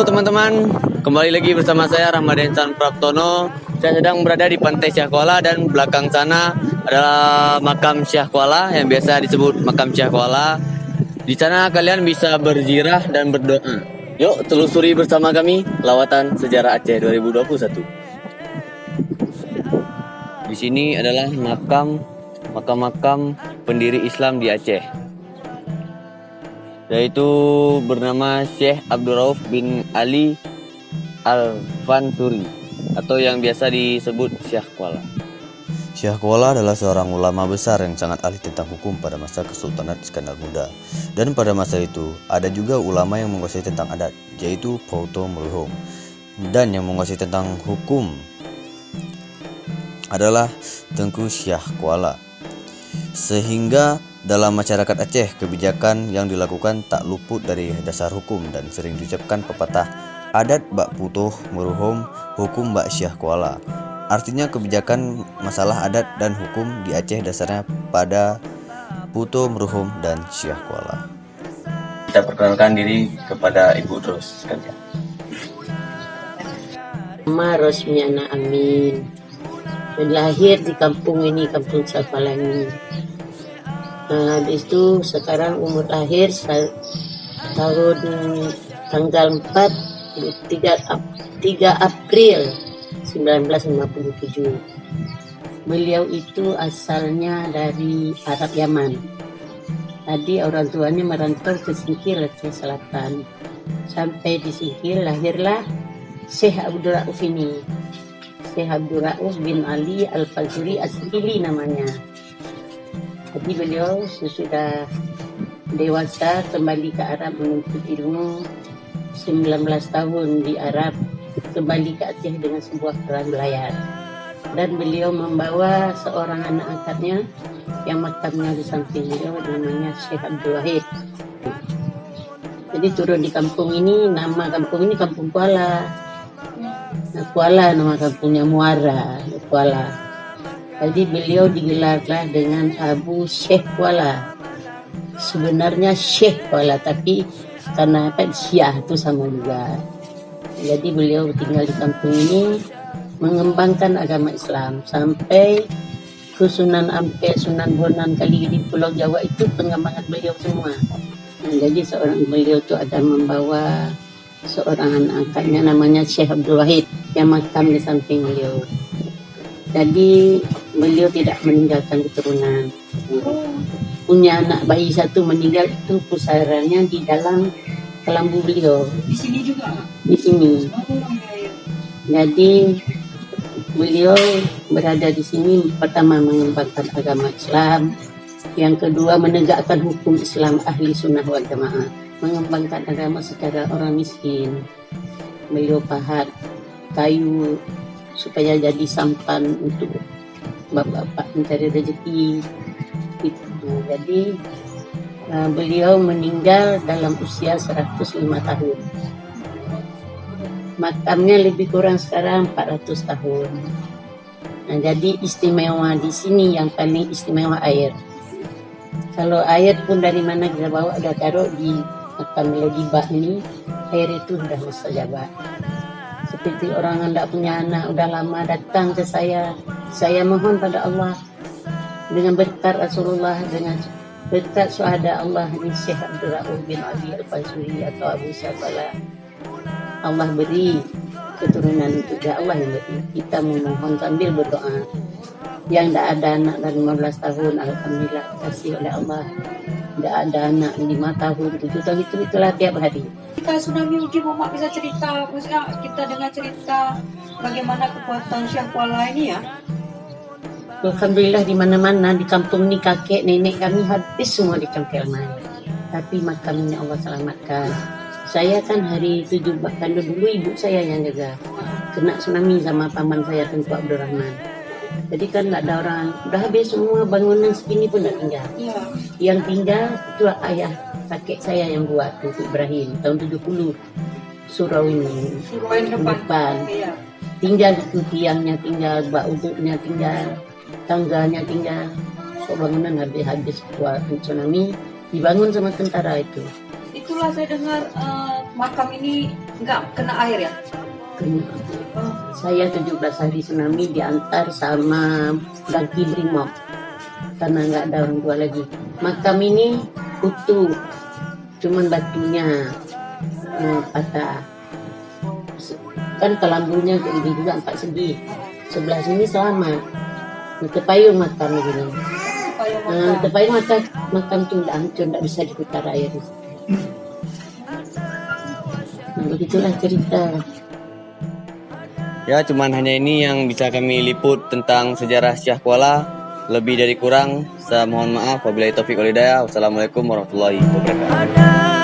Halo teman-teman, kembali lagi bersama saya Ramadan Chan Praptono. Saya sedang berada di Pantai Syah Kuala dan belakang sana adalah makam Syah Kuala yang biasa disebut makam Syah Kuala. Di sana kalian bisa berziarah dan berdoa. Yuk telusuri bersama kami lawatan sejarah Aceh 2021. Di sini adalah makam pendiri Islam di Aceh, yaitu bernama Syekh Abdul Rauf bin Ali Al-Fansuri atau yang biasa disebut Syah Kuala. Syah Kuala adalah seorang ulama besar yang sangat ahli tentang hukum pada masa Kesultanan Iskandar Muda. Dan pada masa itu ada juga ulama yang menguasai tentang adat, yaitu Pauto Meruhum. Dan yang menguasai tentang hukum adalah Tengku Syah Kuala. Sehingga dalam masyarakat Aceh, kebijakan yang dilakukan tak luput dari dasar hukum dan sering diucapkan pepatah adat bak putuh meruhum, hukum bak Syah Kuala. Artinya kebijakan masalah adat dan hukum di Aceh dasarnya pada putuh meruhum dan Syah Kuala. Kita perkenalkan diri kepada Ibu terus sekalian. Nama Rosmiana Amin. Lahir di kampung ini, kampung Syah Kuala ini. Habis itu sekarang umur lahir tahun tanggal 3 April 1957. Beliau itu asalnya dari Arab Yaman. Tadi orang tuanya merantau ke Singkil, Aceh Selatan. Sampai di Singkil lahirlah Syekh Abdul Rauf ini. Syekh Abdul Rauf bin Ali Al-Fansuri As-Sili namanya. Jadi beliau sesudah dewasa kembali ke Arab menuntut ilmu 19 tahun di Arab, kembali ke Aceh dengan sebuah peran belayar. Dan beliau membawa seorang anak angkatnya yang makamnya di samping beliau, namanya Syekh Abdul Wahid. Jadi turun di kampung ini, nama kampung ini Kampung Kuala. Nah, Kuala nama kampungnya Muara, Kuala. Jadi beliau digelarlah dengan Abu Syekh Kuala. Sebenarnya Syekh Kuala, tapi karena Syiah itu sama juga. Jadi beliau tinggal di kampung ini, mengembangkan agama Islam sampai ke Sunan Ampel, Sunan Bonang, kali di Pulau Jawa itu pengembangan beliau semua. Nah, jadi seorang beliau itu ada membawa seorang anak angkatnya namanya Syekh Abdul Wahid yang makam di samping beliau. Jadi beliau tidak meninggalkan keturunan. Punya anak bayi satu meninggal, itu pusarannya di dalam kelambu beliau. Di sini juga? Di sini. Jadi beliau berada di sini pertama mengembangkan agama Islam, yang kedua menegakkan hukum Islam ahli sunnah wal jamaah, mengembangkan agama secara orang miskin. Beliau pahat kayu supaya jadi sampan untuk bapak-bapak mencari rezeki. Jadi beliau meninggal dalam usia 105 tahun. Makamnya lebih kurang sekarang 400 tahun. Nah, jadi istimewa di sini yang paling istimewa air. Kalau air pun dari mana kita bawa, udah taruh di makam Melodi Bak ini, air itu sudah mustajabah. Seperti orang yang tidak punya anak, udah lama datang ke saya mohon pada Allah dengan berkat Rasulullah, dengan berkat syuhada Allah, ini Syekh Abdul Rauf bin Ali Al-Fansuri atau Abu Syah Kuala, Allah beri keturunan untuk dia, Allah yang beri. Kita memohon sambil berdoa. Yang tidak ada anak dari 15 tahun, alhamdulillah kasih oleh Allah. Tidak ada anak 5 tahun, 7 tahun, itulah tiap hari. Kita Tsunami Uji Mama bisa cerita, maksudnya kita dengar cerita bagaimana kekuatan Syah Kuala ini ya. Alhamdulillah di mana-mana di kampung ini kakek nenek kami habis semua dicongkel main. Tapi makamnya Allah selamatkan. Saya kan hari 7 bahkan dulu ibu saya yang jaga. Kena tsunami sama paman saya Tengku Abdul Rahman. Jadi kan nggak ada orang, udah habis semua bangunan segini pun nggak tinggal. Iya. Yang tinggal itu ayah kakek saya yang buat, Tengku Ibrahim tahun 70. Surau ini. Surau yang depan. Iya. Tinggal itu tiangnya tinggal, bak uduknya tinggal, tangganya tinggal. So bangunan habis buat tsunami dibangun sama tentara itu. Itulah saya dengar makam ini nggak kena air ya? Saya 17 hari tsunami diantar sama Daki Brimob karena nggak ada orang tua lagi. Makam ini utuh, cuman batunya patah. Kan kelambunya ini juga 4 segi. Sebelah sini selamat. Terpayung makam begini. Terpayung makam itu udah hancur, nggak bisa diputar air. Nah, begitulah cerita. Ya, cuman hanya ini yang bisa kami liput tentang sejarah Syah Kuala. Lebih dari kurang, saya mohon maaf. Wabillahi taufiq wal hidayah. Wassalamualaikum warahmatullahi wabarakatuh.